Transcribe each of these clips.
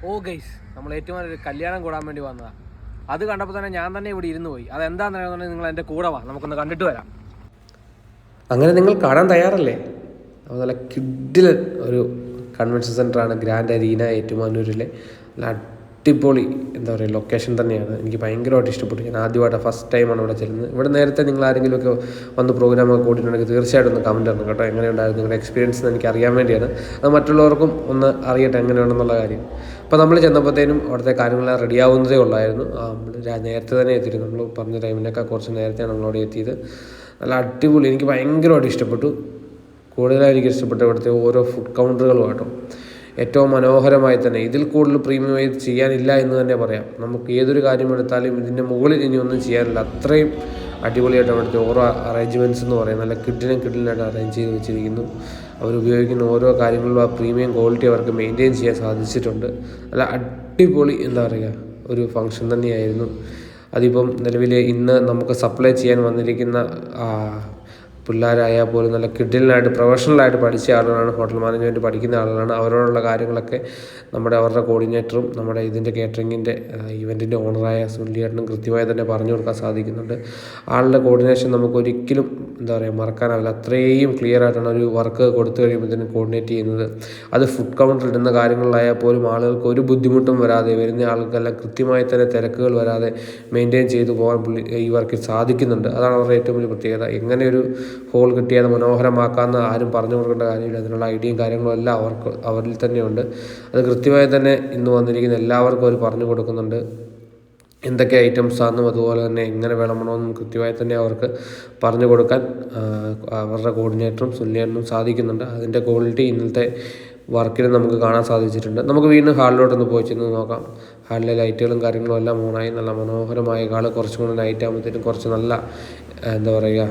ഓ guys, നമ്മൾ ഏറ്റവും ഒരു കല്യാണം കൂടാൻ വേണ്ടി വന്നതാണ്. അത് കണ്ടപ്പോൾ തന്നെ ഞാൻ തന്നെ ഇവിടെ ഇരുന്ന് പോയി. അതെന്താണെന്ന് നിങ്ങൾ എൻ്റെ കൂടെ വാ, നമുക്കൊന്ന് കണ്ടിട്ട് വരാം. അങ്ങനെ നിങ്ങൾ കാണാൻ തയ്യാറല്ലേ? അപ്പോൾ നല്ല കിഡിലൻ ഒരു കൺവെൻഷൻ സെൻ്ററാണ് ഗ്രാൻഡ് അരീന ഏറ്റുമാനൂരിലെ. നല്ല അടിപൊളി എന്താ പറയുക ലൊക്കേഷൻ തന്നെയാണ്. എനിക്ക് ഭയങ്കരമായിട്ട് ഇഷ്ടപ്പെട്ടു. ഞാൻ ആദ്യമായിട്ട് ഫസ്റ്റ് ടൈമാണ് ഇവിടെ ചെല്ലുന്നത്. ഇവിടെ നേരത്തെ നിങ്ങൾ ആരെങ്കിലുമൊക്കെ വന്ന് പ്രോഗ്രാമൊക്കെ കൂട്ടിയിട്ടുണ്ടെങ്കിൽ തീർച്ചയായിട്ടും ഒന്ന് കമൻറ്റ് തരണം കേട്ടോ. എങ്ങനെയുണ്ടായിരുന്നു നിങ്ങളുടെ എക്സ്പീരിയൻസ് എന്ന് എനിക്ക് അറിയാൻ വേണ്ടിയാണ്. അത് മറ്റുള്ളവർക്കും ഒന്ന് അറിയട്ടെ എങ്ങനെയുണ്ടെന്നുള്ള കാര്യം. അപ്പോൾ നമ്മൾ ചെന്നപ്പോഴത്തേനും അവിടുത്തെ കാര്യങ്ങളെല്ലാം റെഡിയാവുന്നതേ ഉള്ളായിരുന്നു. നമ്മൾ നേരത്തെ തന്നെ എത്തിയിരുന്നു. നമ്മൾ പറഞ്ഞ ടൈമിനൊക്കെ കുറച്ച് നേരത്തെയാണ് നമ്മളവിടെ എത്തിയത്. നല്ല അടിപൊളി, എനിക്ക് ഭയങ്കരമായിട്ട് ഇഷ്ടപ്പെട്ടു. കൂടുതലായി എനിക്ക് ഇഷ്ടപ്പെട്ട ഇവിടുത്തെ ഓരോ ഫുഡ് കൗണ്ടറുകളും കേട്ടോ. ഏറ്റവും മനോഹരമായി തന്നെ, ഇതിൽ കൂടുതൽ പ്രീമിയമായി ചെയ്യാനില്ല എന്ന് തന്നെ പറയാം. നമുക്ക് ഏതൊരു കാര്യം എടുത്താലും ഇതിൻ്റെ മുകളിൽ ഇനി ഒന്നും ചെയ്യാനില്ല. അത്രയും അടിപൊളിയായിട്ട് അവിടുത്തെ ഓരോ അറേഞ്ച്മെൻറ്റ്സ് എന്ന് പറയും. നല്ല കിഡിലായിട്ട് അറേഞ്ച് ചെയ്ത് വെച്ചിരിക്കുന്നു. അവരുപയോഗിക്കുന്ന ഓരോ കാര്യങ്ങളിലും ആ പ്രീമിയം ക്വാളിറ്റി അവർക്ക് മെയിൻറ്റെയിൻ ചെയ്യാൻ സാധിച്ചിട്ടുണ്ട്. നല്ല അടിപൊളി എന്താ പറയുക ഒരു ഫങ്ഷൻ തന്നെയായിരുന്നു. അതിപ്പം നിലവിൽ ഇന്ന് നമുക്ക് സപ്ലൈ ചെയ്യാൻ വന്നിരിക്കുന്ന പിള്ളേരായാൽ പോലും നല്ല കിഡിലിനായിട്ട് പ്രൊഫഷണലായിട്ട് പഠിച്ച ആളുകളാണ്, ഹോട്ടൽ മാനേജ്മെൻറ്റ് പഠിക്കുന്ന ആളുകളാണ്. അവരോടുള്ള കാര്യങ്ങളൊക്കെ അവരുടെ കോർഡിനേറ്ററും നമ്മുടെ ഇതിൻ്റെ കേറ്ററിങ്ങിൻ്റെ ഇവൻറ്റിൻ്റെ ഓണറായ സുനിലേട്ടനും കൃത്യമായി തന്നെ പറഞ്ഞു കൊടുക്കാൻ സാധിക്കുന്നുണ്ട്. ആളുടെ കോർഡിനേഷൻ നമുക്ക് ഒരിക്കലും എന്താ പറയുക മറക്കാനാവില്ല. അത്രയും ക്ലിയർ ആയിട്ടാണ് ഒരു വർക്ക് കൊടുത്തു കഴിയുമ്പോഴത്തേനും കോർഡിനേറ്റ് ചെയ്യുന്നത്. അത് ഫുഡ് കൗണ്ടർ ഇടുന്ന കാര്യങ്ങളിലായാൽ പോലും ആളുകൾക്ക് ഒരു ബുദ്ധിമുട്ടും വരാതെ, വരുന്ന ആൾക്കെല്ലാം കൃത്യമായി തന്നെ തിരക്കുകൾ വരാതെ മെയിൻറ്റെയിൻ ചെയ്തു പോകാൻ ഈ വർക്കിൽ സാധിക്കുന്നുണ്ട്. അതാണ് അവരുടെ ഏറ്റവും വലിയ പ്രത്യേകത. എങ്ങനെ ഒരു ഹോൾ കിട്ടിയത് മനോഹരമാക്കാമെന്ന് ആരും പറഞ്ഞു കൊടുക്കേണ്ട കാര്യമില്ല. അതിനുള്ള ഐഡിയയും കാര്യങ്ങളും എല്ലാം അവരിൽ തന്നെയുണ്ട്. അത് കൃത്യമായി തന്നെ ഇന്ന് വന്നിരിക്കുന്ന എല്ലാവർക്കും അവർ പറഞ്ഞു കൊടുക്കുന്നുണ്ട്. എന്തൊക്കെ ഐറ്റംസാണെന്നും അതുപോലെ തന്നെ എങ്ങനെ വേണമെന്നും കൃത്യമായി തന്നെ അവർക്ക് പറഞ്ഞു കൊടുക്കാൻ അവരുടെ കോർഡിനേറ്ററും സുനിലേട്ടനും സാധിക്കുന്നുണ്ട്. അതിൻ്റെ ക്വാളിറ്റി ഇന്നത്തെ വർക്കിൽ നമുക്ക് കാണാൻ സാധിച്ചിട്ടുണ്ട്. നമുക്ക് വീണ്ടും ഹാളിലോട്ടൊന്ന് പോയി ചെന്ന് നോക്കാം. ഹാളിലെ ലൈറ്റുകളും കാര്യങ്ങളും എല്ലാം ഓണായി നല്ല മനോഹരമായ ഹാള്. കുറച്ചും കൂടി നൈറ്റ് ആകുമ്പോഴത്തേനും കുറച്ച് നല്ല എന്താ പറയുക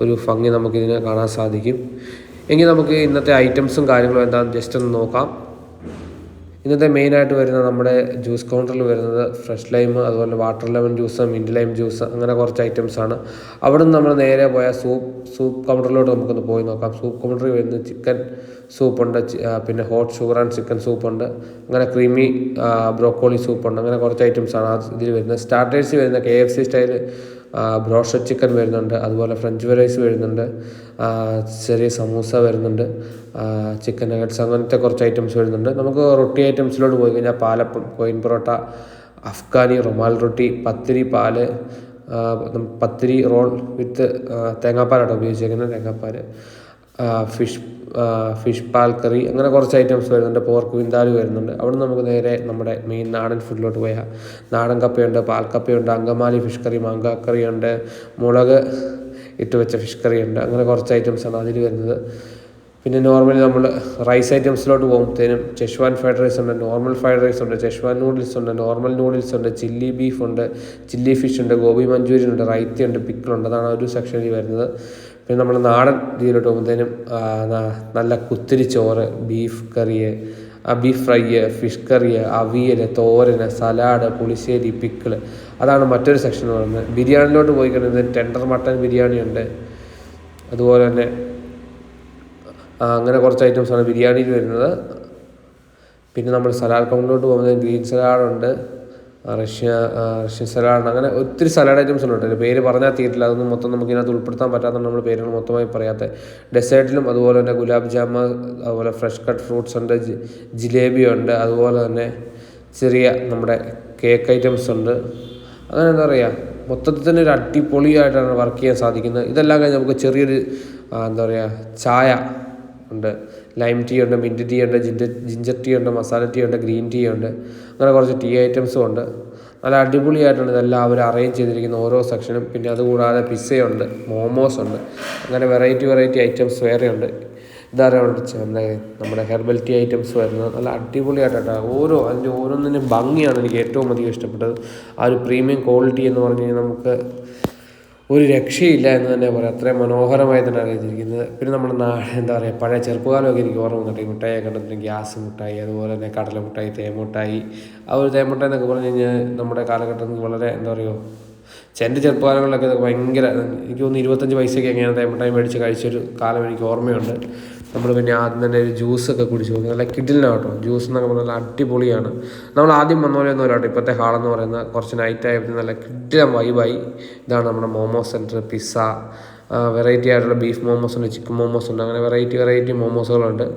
ഒരു ഭംഗി നമുക്കിതിനെ കാണാൻ സാധിക്കും. എങ്കിൽ നമുക്ക് ഇന്നത്തെ ഐറ്റംസും കാര്യങ്ങളും എന്താണെന്ന് ജസ്റ്റ് ഒന്ന് നോക്കാം. ഇന്നത്തെ മെയിനായിട്ട് വരുന്ന നമ്മുടെ ജ്യൂസ് കൗണ്ടറിൽ വരുന്നത് ഫ്രഷ് ലൈം, അതുപോലെ water lemon juice, mint lime juice, അങ്ങനെ കുറച്ച് ഐറ്റംസാണ്. അവിടെ നിന്ന് നമ്മൾ നേരെ പോയാൽ സൂപ്പ് കൗണ്ടറിലോട്ട് നമുക്കൊന്ന് പോയി നോക്കാം. സൂപ്പ് കൗണ്ടറിൽ വരുന്നത് ചിക്കൻ സൂപ്പുണ്ട്, പിന്നെ ഹോട്ട് ഷുഗർ ആൻഡ് ചിക്കൻ സൂപ്പുണ്ട്, അങ്ങനെ ക്രീമി ബ്രോക്കോളി സൂപ്പുണ്ട്, അങ്ങനെ കുറച്ച് ഐറ്റംസാണ് ഇതിൽ വരുന്നത്. സ്റ്റാർട്ടേഴ്സ് വരുന്ന KFC സ്റ്റൈൽ ബ്രോസ്റ്റഡ് ചിക്കൻ വരുന്നുണ്ട്, അതുപോലെ ഫ്രഞ്ച് ഫ്രൈസ് വരുന്നുണ്ട്, ചെറിയ സമൂസ വരുന്നുണ്ട്, ചിക്കൻ നഗറ്റ്സ്, അങ്ങനത്തെ കുറച്ച് ഐറ്റംസ് വരുന്നുണ്ട്. നമുക്ക് റൊട്ടി ഐറ്റംസിലോട്ട് പോയി കഴിഞ്ഞാൽ പാലപ്പം, കോയിൻ പൊറോട്ട, അഫ്ഗാനി, റുമാൽ റൊട്ടി, പത്തിരി, പാല്, പത്തിരി റോൾ വിത്ത് തേങ്ങാപ്പാലാണ് ഉപയോഗിച്ചിരിക്കുന്നത്, തേങ്ങാപ്പാൽ, ഫിഷ് പാൽ കറി, അങ്ങനെ കുറച്ച് ഐറ്റംസ് വരുന്നുണ്ട്. പോർക്ക് വിന്താലു വരുന്നുണ്ട്. അവിടെ നിന്ന് നമുക്ക് നേരെ നമ്മുടെ മെയിൻ നാടൻ ഫുഡിലോട്ട് പോയാൽ നാടൻ കപ്പയുണ്ട്, പാൽക്കപ്പയുണ്ട്, അങ്കമാലി ഫിഷ് കറി, മാങ്ങാക്കറിയുണ്ട്, മുളക് ഇട്ട് വെച്ച ഫിഷ് കറിയുണ്ട്, അങ്ങനെ കുറച്ച് ഐറ്റംസാണ് അതിൽ വരുന്നത്. പിന്നെ നോർമലി നമ്മൾ റൈസ് ഐറ്റംസിലോട്ട് പോകുമ്പോഴത്തേനും ചെഷ്വാൻ ഫ്രൈഡ് റൈസ് ഉണ്ട്, നോർമൽ ഫ്രൈഡ് റൈസ് ഉണ്ട്, ചെഷ്വാൻ നൂഡിൽസ് ഉണ്ട്, നോർമൽ നൂഡിൽസ് ഉണ്ട്, ചില്ലി ബീഫ് ഉണ്ട്, ചില്ലി ഫിഷ് ഉണ്ട്, ഗോബി മഞ്ചൂരിയൻ ഉണ്ട്, റൈത്ത ഉണ്ട്, പിക്കിളുണ്ട്. അതാണ് ഒരു സെക്ഷനിൽ വരുന്നത്. പിന്നെ നമ്മൾ നാടൻ രീതിയിലോട്ട് പോകുമ്പോഴത്തേനും നല്ല കുത്തിരി ചോറ്, beef curry, beef fry, fish curry, അവിയൽ, തോരൻ, സലാഡ്, പുളിശ്ശേരി, പിക്കിള്, അതാണ് മറ്റൊരു സെക്ഷൻ എന്ന് പറയുന്നത്. ബിരിയാണിയിലോട്ട് പോയി കഴിഞ്ഞാൽ ടെൻഡർ മട്ടൻ ബിരിയാണി ഉണ്ട്, അതുപോലെ തന്നെ അങ്ങനെ കുറച്ച് ഐറ്റംസാണ് ബിരിയാണിയിൽ വരുന്നത്. പിന്നെ നമ്മൾ സലാഡ് കൗണ്ടറിലോട്ട് പോകുന്നത് ഗ്രീൻ സലാഡുണ്ട്, റഷ്യൻ സലാഡ്, അങ്ങനെ ഒത്തിരി സലാഡ് ഐറ്റംസ് ഉണ്ട്. പേര് പറഞ്ഞാൽ തീരില്ല, അതൊന്നും മൊത്തം നമുക്ക് ഇതിനകത്ത് ഉൾപ്പെടുത്താൻ പറ്റാത്തതുകൊണ്ട് നമ്മൾ പേരുകൾ മൊത്തമായി പറയാത്ത. ഡെസേർട്ടിലും അതുപോലെ തന്നെ ഗുലാബ് ജാമ്, അതുപോലെ ഫ്രഷ് കട്ട് ഫ്രൂട്ട്സ് ഉണ്ട്, ജിലേബി ഉണ്ട്, അതുപോലെ തന്നെ ചെറിയ നമ്മുടെ കേക്ക് ഐറ്റംസ് ഉണ്ട്. അങ്ങനെ എന്താ പറയുക മൊത്തത്തിൽ തന്നെ ഒരു അടിപൊളിയായിട്ടാണ് വർക്ക് ചെയ്യാൻ സാധിക്കുന്നത്. ഇതെല്ലാം കഴിഞ്ഞ് നമുക്ക് ചെറിയൊരു എന്താ പറയുക ചായ ഉണ്ട്, ലൈം ടീ ഉണ്ട്, മിൻറ്റ് ടീ ഉണ്ട്, ജിഞ്ചർ ടീ ഉണ്ട്, മസാല ടീ ഉണ്ട്, ഗ്രീൻ ടീ ഉണ്ട്, അങ്ങനെ കുറച്ച് ടീ ഐറ്റംസും ഉണ്ട്. നല്ല അടിപൊളിയായിട്ടാണ് ഇതെല്ലാം അവർ അറേഞ്ച് ചെയ്തിരിക്കുന്ന ഓരോ സെക്ഷനും. പിന്നെ അതുകൂടാതെ പിസ്സയുണ്ട്, മോമോസ് ഉണ്ട്, അങ്ങനെ വെറൈറ്റി ഐറ്റംസ് വേറെയുണ്ട്. ഇതാരാണ് നമ്മുടെ ഹെർബൽ ടീ ഐറ്റംസ് വരുന്നത്. നല്ല അടിപൊളിയായിട്ടാണ് അതിൻ്റെ ഓരോന്നിനും ഭംഗിയാണ് എനിക്ക് ഏറ്റവും അധികം ഇഷ്ടപ്പെട്ടത്. ആ ഒരു പ്രീമിയം ക്വാളിറ്റി എന്ന് പറഞ്ഞു കഴിഞ്ഞാൽ നമുക്ക് ഒരു രക്ഷയില്ല എന്ന് തന്നെ പറയാം. അത്രയും മനോഹരമായി തന്നെ അറിയിച്ചിരിക്കുന്നത്. പിന്നെ നമ്മുടെ എന്താ പറയുക പഴയ ചെറുപ്പകാലമൊക്കെ എനിക്ക് ഓർമ്മ വന്നിട്ട് മിഠായിയൊക്കെ കണ്ടിട്ടുണ്ടെങ്കിൽ ഗ്യാസ് മിഠായി, അതുപോലെ തന്നെ കടല മിഠായി, തേമുട്ടായി. ആ ഒരു തേമുട്ടായി എന്നൊക്കെ പറഞ്ഞു കഴിഞ്ഞാൽ നമ്മുടെ കാലഘട്ടത്തിൽ വളരെ എന്താ പറയുക എൻ്റെ ചെറുപ്പകാലങ്ങളിലൊക്കെ ഭയങ്കര, എനിക്ക് തോന്നുന്നു 25 പൈസയ്ക്ക് എങ്ങനെയാണ് തേമുട്ടായി മേടിച്ച് കഴിച്ചൊരു കാലം എനിക്ക് ഓർമ്മയുണ്ട്. നമ്മൾ പിന്നെ ആദ്യം തന്നെ ഒരു ജ്യൂസൊക്കെ കുടിച്ച് നോക്കി. നല്ല കിഡിലാണ് കേട്ടോ. ജ്യൂസ് എന്നൊക്കെ പറഞ്ഞാൽ നല്ല അടിപൊളിയാണ്. നമ്മൾ ആദ്യം വന്ന പോലെ ഒന്നും അല്ല കേട്ടോ. ഇപ്പോഴത്തെ ഹാളെന്ന് പറയുന്ന കുറച്ച് നൈറ്റായപ്പോൾ നല്ല കിഡിലം വൈബായി. ഇതാണ് നമ്മുടെ മോമോസ് സെൻറ്റർ. പിസ്സ, വെറൈറ്റി ആയിട്ടുള്ള ബീഫ് മോമോസ് ഉണ്ട്, ചിക്കൻ മോമോസ് ഉണ്ട്, അങ്ങനെ വെറൈറ്റി മോമോസുകളുണ്ട്.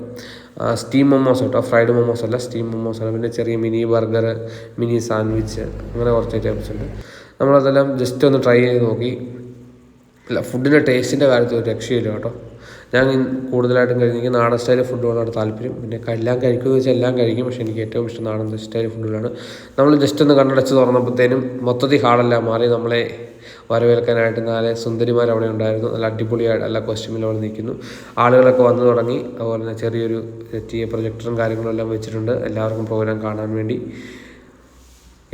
സ്റ്റീം മോമോസ് കേട്ടോ, ഫ്രൈഡ് മോമോസ് അല്ല, സ്റ്റീം മോമോസ് ആണ്. പിന്നെ ചെറിയ മിനി ബർഗർ, മിനി സാൻഡ്വിച്ച്, അങ്ങനെ കുറച്ച് ഐറ്റംസ് ഉണ്ട്. നമ്മളതെല്ലാം ജസ്റ്റ് ഒന്ന് ട്രൈ ചെയ്ത് നോക്കി. അല്ല, ഫുഡിൻ്റെ ടേസ്റ്റിൻ്റെ കാര്യത്തിൽ ഒരു രക്ഷയില്ല കേട്ടോ. ഞാൻ കൂടുതലായിട്ടും കഴിക്കുന്നത് നാടൻ സ്റ്റൈൽ ഫുഡുകളാണ് താല്പര്യം. പിന്നെ എല്ലാം കഴിക്കുമെന്ന് വെച്ചാൽ എല്ലാം കഴിക്കും, പക്ഷേ എനിക്ക് ഏറ്റവും ഇഷ്ടം നാടൻ സ്റ്റൈൽ ഫുഡുകളാണ്. നമ്മൾ ജസ്റ്റ് ഒന്ന് കണ്ണടച്ച് തുറന്നപ്പോഴത്തേനും മൊത്തത്തിൽ ഹാളെല്ലാം മാറി. നമ്മളെ വരവേൽക്കാനായിട്ട് 4 സുന്ദരിമാർ അവിടെ ഉണ്ടായിരുന്നു. നല്ല അടിപൊളിയായിട്ട് എല്ലാ കോസ്റ്റ്യൂമിലും അവിടെ നിൽക്കുന്നു. ആളുകളൊക്കെ വന്നു തുടങ്ങി. അതുപോലെ തന്നെ ചെറിയൊരു പ്രൊജക്ടറും കാര്യങ്ങളും എല്ലാം വെച്ചിട്ടുണ്ട് എല്ലാവർക്കും പ്രോഗ്രാം കാണാൻ വേണ്ടി.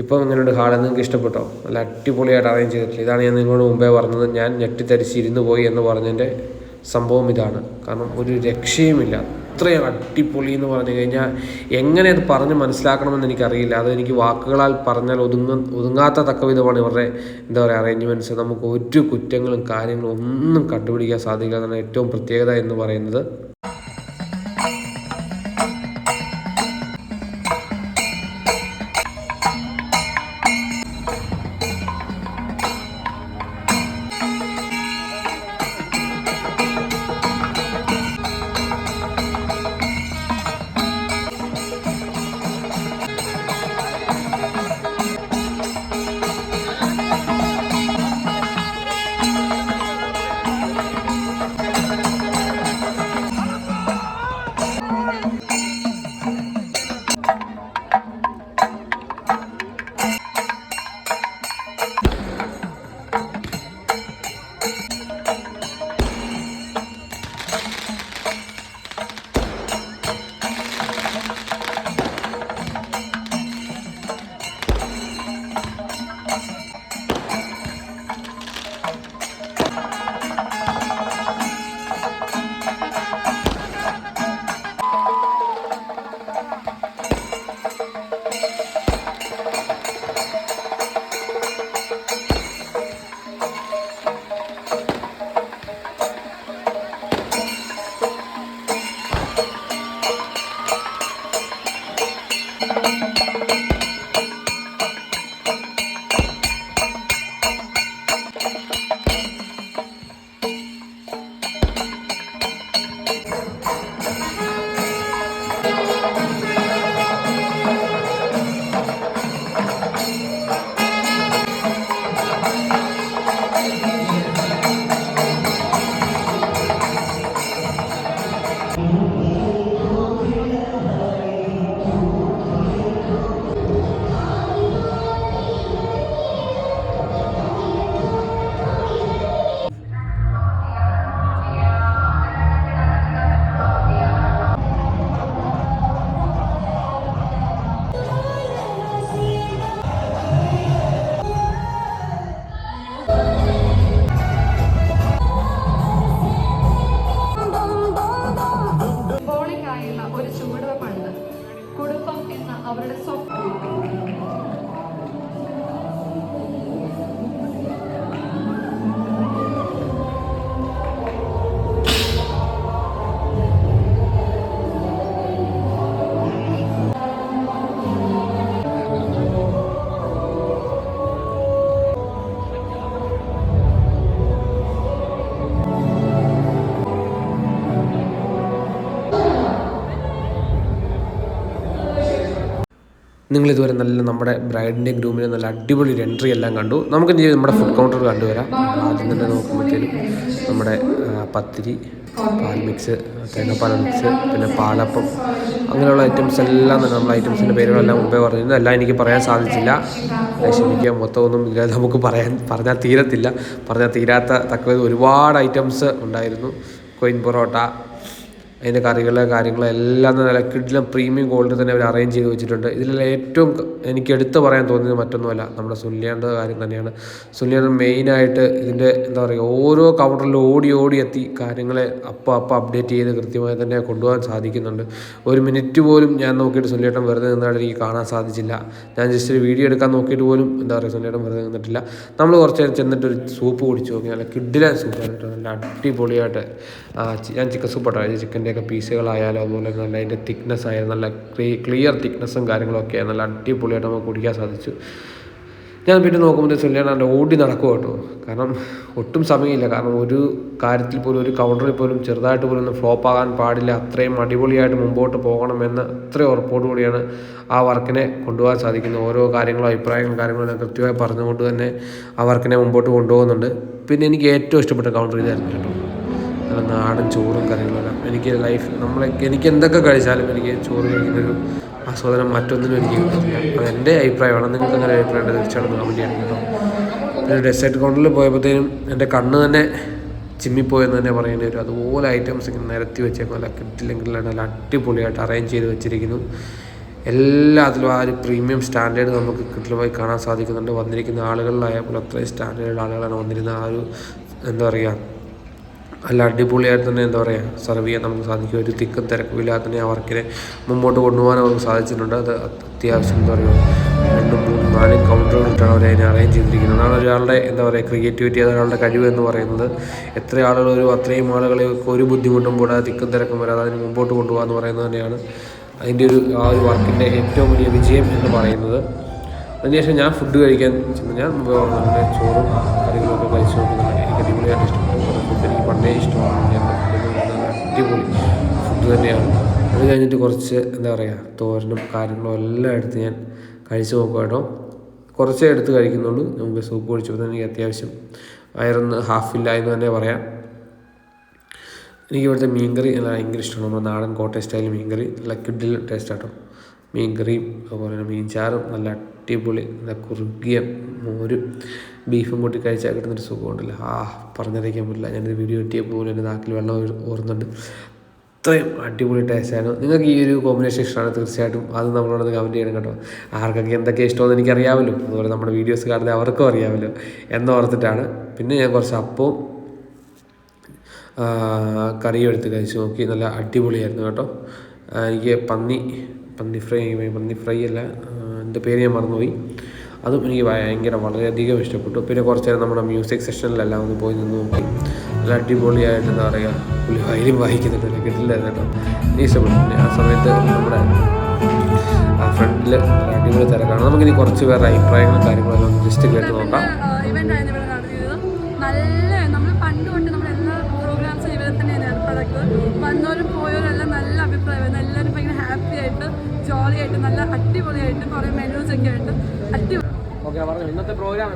ഇപ്പം എങ്ങനെയുണ്ട് ഹാൾ? നിങ്ങൾക്ക് ഇഷ്ടപ്പെട്ടോ? നല്ല അടിപൊളിയായിട്ട് അറേഞ്ച് ചെയ്തിട്ടില്ല. ഇതാണ് ഞാൻ നിങ്ങളോട് മുമ്പേ പറഞ്ഞത്. ഞാൻ ഞെട്ടിത്തരിച്ചിരുന്ന് പോയി എന്ന് പറഞ്ഞതിൻ്റെ സംഭവം ഇതാണ്. കാരണം ഒരു രക്ഷയുമില്ല. അത്രയും അടിപൊളി എന്ന് പറഞ്ഞു കഴിഞ്ഞാൽ എങ്ങനെ അത് പറഞ്ഞ് മനസ്സിലാക്കണമെന്ന് എനിക്കറിയില്ല. അതെനിക്ക് വാക്കുകളാൽ പറഞ്ഞാൽ ഒതുങ്ങാത്ത തക്കവിധമാണ് ഇവരുടെ എന്താ പറയുക അറേഞ്ച്മെൻറ്റ്സ്. നമുക്ക് ഒരു കുറ്റങ്ങളും കാര്യങ്ങളും ഒന്നും കണ്ടുപിടിക്കാൻ സാധിക്കില്ല. എന്നാണ് ഏറ്റവും പ്രത്യേകത എന്ന് പറയുന്നത്. നിങ്ങളിതുവരെ നല്ല നമ്മുടെ ബ്രൈഡിൻ്റെ ഗ്രൂമിന് നല്ല അടിപൊളി ഒരു എൻട്രി എല്ലാം കണ്ടു. നമുക്ക് ഇനി നമ്മുടെ ഫുഡ് കൗണ്ടർ കണ്ടുവരാം. ആദ്യം തന്നെ നോക്കുമ്പോഴത്തേനും നമ്മുടെ പത്തിരി, പാൽ മിക്സ്, തേങ്ങാപ്പാൽ മിക്സ്, പിന്നെ പാലപ്പം, അങ്ങനെയുള്ള ഐറ്റംസ് എല്ലാം തന്നെ നമ്മൾ ഐറ്റംസിൻ്റെ പേരുകളെല്ലാം മുമ്പേ പറഞ്ഞിരുന്നു. എല്ലാം എനിക്ക് പറയാൻ സാധിച്ചില്ല, ക്ഷമിക്കുക. മൊത്തമൊന്നും ഇല്ലാതെ നമുക്ക് പറഞ്ഞാൽ തീരത്തില്ല. പറഞ്ഞാൽ തീരാത്ത തക്കത് ഒരുപാട് ഐറ്റംസ് ഉണ്ടായിരുന്നു. കൊയിൻ പൊറോട്ട, അതിൻ്റെ കാര്യങ്ങളെല്ലാം നല്ല കിഡിലും പ്രീമിയം ക്വാളിറ്റി തന്നെ അവർ അറേഞ്ച് ചെയ്ത് വെച്ചിട്ടുണ്ട്. ഇതിലെല്ലാം ഏറ്റവും എനിക്ക് എടുത്തു പറയാൻ തോന്നിയത് മറ്റൊന്നുമല്ല, നമ്മുടെ സുല്യാൻ്റെ കാര്യം തന്നെയാണ്. സുല്യാൻ മെയിനായിട്ട് ഇതിൻ്റെ എന്താ പറയുക, ഓരോ കൗണ്ടറിലും ഓടി എത്തി കാര്യങ്ങളെ അപ്പം അപ്ഡേറ്റ് ചെയ്ത് കൃത്യമായി തന്നെ കൊണ്ടുപോകാൻ സാധിക്കുന്നുണ്ട്. ഒരു മിനിറ്റ് പോലും ഞാൻ നോക്കിയിട്ട് സുല്യേട്ടൻ വെറുതെ നിന്നായിട്ട് എനിക്ക് കാണാൻ സാധിച്ചില്ല. ഞാൻ ജസ്റ്റ് ഒരു വീഡിയോ എടുക്കാൻ നോക്കിയിട്ട് പോലും എന്താ പറയുക സുല്യേട്ടൻ വെറുതെ നിന്നിട്ടില്ല. നമ്മൾ കുറച്ച് നേരം ചെന്നിട്ടൊരു സൂപ്പ് കുടിച്ച് നോക്കി. നല്ല കിഡിലാൻ സൂപ്പാണ് കേട്ടോ, നല്ല അടിപൊളിയായിട്ട്. ഞാൻ ചിക്കൻ സൂപ്പ് കേട്ടോ, ചിക്കൻ്റെ അതിൻ്റെയൊക്കെ പീസുകളായാലും അതുപോലെ നല്ല അതിൻ്റെ തിക്നെസ് ആയാലും നല്ല ക്ലിയർ തിക്നെസ്സും കാര്യങ്ങളൊക്കെ നല്ല അടിപൊളിയായിട്ട് നമുക്ക് കുടിക്കാൻ സാധിച്ചു. ഞാൻ പിന്നെ നോക്കുമ്പോൾ സുല്യാനാണ്ട് ഓടി നടക്കും കേട്ടോ. കാരണം ഒട്ടും സമയമില്ല. കാരണം ഒരു കാര്യത്തിൽ പോലും ഒരു കൗണ്ടറിൽ പോലും ചെറുതായിട്ട് പോലും ഒന്ന് ഫ്ലോപ്പ് ആകാൻ പാടില്ല. അത്രയും അടിപൊളിയായിട്ട് മുമ്പോട്ട് പോകണമെന്ന് അത്രയും ഉറപ്പോടുകൂടിയാണ് ആ വർക്കിനെ കൊണ്ടുപോകാൻ സാധിക്കുന്നത്. ഓരോ കാര്യങ്ങളും അഭിപ്രായങ്ങളും കാര്യങ്ങളും കൃത്യമായി പറഞ്ഞുകൊണ്ട് തന്നെ ആ വർക്കിനെ മുമ്പോട്ട് കൊണ്ടുപോകുന്നുണ്ട്. പിന്നെ എനിക്ക് ഏറ്റവും ഇഷ്ടപ്പെട്ട കൗണ്ടർ ഇതായിരുന്നു കേട്ടോ. നല്ല നാടൻ ചോറും കാര്യങ്ങളെല്ലാം എനിക്ക് എനിക്ക് എന്തൊക്കെ കഴിച്ചാലും എനിക്ക് ചോറ് കഴിക്കുന്നൊരു ആസ്വാദനം മറ്റൊന്നിനും എനിക്ക് കിട്ടില്ല. അതെൻ്റെ അഭിപ്രായമാണ്. നിങ്ങൾക്ക് അങ്ങനെ അഭിപ്രായം തീർച്ചയായിട്ടും കമൻറ്റ് ചെയ്യണം കേട്ടോ. പിന്നെ ഡെസേർട്ട് കൗണ്ടറിൽ പോയപ്പോഴത്തേനും എൻ്റെ കണ്ണ് തന്നെ ചിമ്മിപ്പോയെന്ന് തന്നെ പറയേണ്ടി വരും. അതുപോലെ ഐറ്റംസ് ഇങ്ങനെ നിരത്തി വെച്ചേക്കും. നല്ല കിട്ടില്ലെങ്കിൽ നല്ല അടിപൊളിയായിട്ട് അറേഞ്ച് ചെയ്ത് വെച്ചിരിക്കുന്നു. എല്ലാത്തിലും ആ ഒരു പ്രീമിയം സ്റ്റാൻഡേർഡ് നമുക്ക് കൃത്യമായി കാണാൻ സാധിക്കുന്നുണ്ട്. വന്നിരിക്കുന്ന ആളുകളിലായപ്പോൾ അത്രയും സ്റ്റാൻഡേർഡ് ആളുകളാണ് വന്നിരുന്ന ആ ഒരു എന്താ പറയുക നല്ല അടിപൊളിയായിട്ട് തന്നെ എന്താ പറയുക സെർവ് ചെയ്യാൻ നമുക്ക് സാധിക്കും. ഒരു തിക്കും തിരക്കുമില്ലാതെ തന്നെ ആ വർക്കിനെ മുമ്പോട്ട് കൊണ്ടുപോകാൻ നമുക്ക് സാധിച്ചിട്ടുണ്ട്. അത് അത്യാവശ്യം എന്താ പറയുക 2, 3, 4 കൗണ്ടറുകളിട്ടാണ് അവർ അതിനെ അറേഞ്ച് ചെയ്തിരിക്കുന്നത്. അതാണ് ഒരാളുടെ എന്താ പറയുക ക്രിയേറ്റിവിറ്റി, അതൊരാളുടെ കഴിവ് എന്ന് പറയുന്നത്. എത്ര ആളുകൾ അത്രയും ആളുകളെ ഒരു ബുദ്ധിമുട്ടും കൂടാതെ തിക്കും തിരക്കും വരാതെ അതിന് മുമ്പോട്ട് കൊണ്ടുപോകുക എന്ന് പറയുന്നത് തന്നെയാണ് അതിൻ്റെ ആ ഒരു വർക്കിൻ്റെ ഏറ്റവും വലിയ വിജയം എന്ന് പറയുന്നത്. അതിനുശേഷം ഞാൻ ഫുഡ് കഴിക്കാൻ ചെന്നു. ഞാൻ നല്ല ചോറും കറികളൊക്കെ കഴിച്ചു നോക്കുന്നുണ്ട്. എനിക്ക് അടിപൊളിയായിട്ട് ഇഷ്ടപ്പെട്ടു. ഫുഡ് എനിക്ക് പണ്ടേ ഇഷ്ടമാണ്. എൻ്റെ ഫുഡ് നല്ല അടിപൊളി ഫുഡ് തന്നെയാണ്. അത് കഴിഞ്ഞിട്ട് കുറച്ച് എന്താ പറയുക തോരനും കാര്യങ്ങളും എല്ലാം എടുത്ത് ഞാൻ കഴിച്ചു നോക്കുക കേട്ടോ. കുറച്ചേ എടുത്ത് കഴിക്കുന്നുള്ളൂ. നമുക്ക് സൂപ്പ് കുടിച്ചപ്പോൾ തന്നെ എനിക്ക് അത്യാവശ്യം വയറൊന്ന് ഹാഫില്ല എന്ന് തന്നെ പറയാം. എനിക്ക് ഇവിടുത്തെ മീൻകറി നല്ല ഭയങ്കര ഇഷ്ടമാണ്. നമ്മുടെ നാടൻ കോട്ടയം സ്റ്റൈൽ മീൻകറി നല്ല കിഡിൽ ടേസ്റ്റ് ആട്ടോ. മീൻകറിയും അതുപോലെ തന്നെ മീൻചാറും നല്ല അടിപൊളി നല്ല കുറുകിയ മോരും ബീഫും കൂട്ടി കഴിച്ചാൽ കിട്ടുന്നൊരു സുഖമുണ്ടല്ലോ. പറഞ്ഞറിയിക്കാൻ പറ്റില്ല. ഞാനൊരു വീഡിയോ കിട്ടിയപ്പോൾ പോലും എൻ്റെ നാക്കിൽ വെള്ളം ഓർന്നുണ്ട്. അത്രയും അടിപൊളി ടേസ്റ്റായിരുന്നു. നിങ്ങൾക്ക് ഈ ഒരു കോമ്പിനേഷൻ ഇഷ്ടമാണ് തീർച്ചയായിട്ടും അത് നമ്മളോടൊന്ന് കമൻറ്റ് ചെയ്യണം കേട്ടോ. ആർക്കൊക്കെ എന്തൊക്കെ ഇഷ്ടമെന്ന് എനിക്കറിയാമല്ലോ. അതുപോലെ നമ്മുടെ വീഡിയോസ് കാണുന്നത് അവർക്കും അറിയാമല്ലോ എന്നോർത്തിട്ടാണ്. പിന്നെ ഞാൻ കുറച്ച് അപ്പവും കറിയും എടുത്ത് കഴിച്ച് നോക്കി. നല്ല അടിപൊളിയായിരുന്നു കേട്ടോ. എനിക്ക് പന്നി ഫ്രൈ അല്ല, എൻ്റെ പേര് ഞാൻ മറന്നുപോയി. അതും എനിക്ക് വളരെയധികം ഇഷ്ടപ്പെട്ടു. പിന്നെ കുറച്ച് നേരം നമ്മുടെ മ്യൂസിക് സെഷനിലെല്ലാം ഒന്ന് പോയി നിന്ന് നോക്കി. നല്ല അടിപൊളിയായിട്ട് എന്താ പറയുക പുള്ളി വയലും വായിക്കുന്നുണ്ട്. കിട്ടില്ലായിരുന്നു കേട്ടോ. എനിക്ക് ഇഷ്ടപ്പെട്ടു. ആ സമയത്ത് നമ്മുടെ ഫ്രണ്ടിൽ അടിപൊളി തിരക്കാണ്. നമുക്കിനി കുറച്ച് പേരുടെ അഭിപ്രായങ്ങളും കാര്യങ്ങളെല്ലാം ജസ്റ്റ് കേട്ട് നോക്കാം. വന്നവരും പോയവരും എല്ലാം നല്ല അഭിപ്രായമായിരുന്നു. എല്ലാവരും ഭയങ്കര ഹാപ്പി ആയിട്ട് ജോളി ആയിട്ട് നല്ല അടിപൊളിയായിട്ട് കുറേ മെനൂസ് ഒക്കെ ആയിട്ട് അടിപൊളി. ഇന്നത്തെ പ്രോഗ്രാം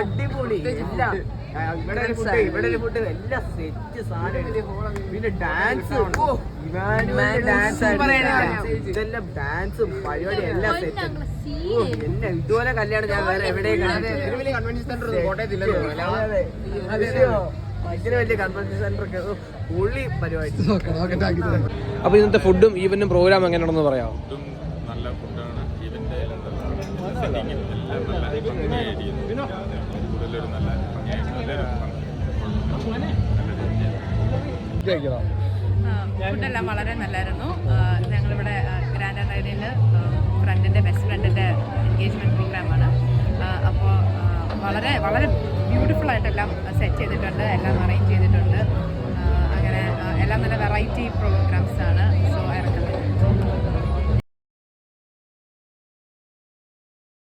അടിപൊളി ഇവിടെ ഒരു ഫുഡ് എല്ലാം സെറ്റ് സാധനം. പിന്നെ ഡാൻസ് ഇതെല്ലാം ഡാൻസും പരിപാടി എല്ലാം സെറ്റ്. എല്ലാം ഇതുപോലെ കല്യാണം ഞാൻ വേറെ എവിടെയും ഭയങ്കര വലിയ കൺവെൻഷൻ സെന്റർ ഒക്കെ പുള്ളി പരിപാടി. അപ്പോൾ ഇന്നത്തെ ഫുഡും ഈവന്റും പ്രോഗ്രാം എങ്ങനെയാണെന്ന് പറയാമോ? നല്ല ഫുഡാണ്. ഈവന്റ് കൂടുതലൊരു നല്ല ഫുഡെല്ലാം വളരെ നല്ലായിരുന്നു. ഞങ്ങളിവിടെ ഗ്രാൻഡ് ഐഡിയയിൽ ഫ്രണ്ടിൻ്റെ ബെസ്റ്റ് ഫ്രണ്ടിൻ്റെ എൻഗേജ്മെൻറ്റ് പ്രോഗ്രാമാണ്. അപ്പോൾ വളരെ വളരെ ബ്യൂട്ടിഫുൾ ആയിട്ടെല്ലാം സെറ്റ് ചെയ്തിട്ടുണ്ട്, എല്ലാം അറേഞ്ച് ചെയ്തിട്ടുണ്ട്. അങ്ങനെ എല്ലാം നല്ല വെറൈറ്റി പ്രോഗ്രാംസാണ്. സോ ഇറക്കുന്നത്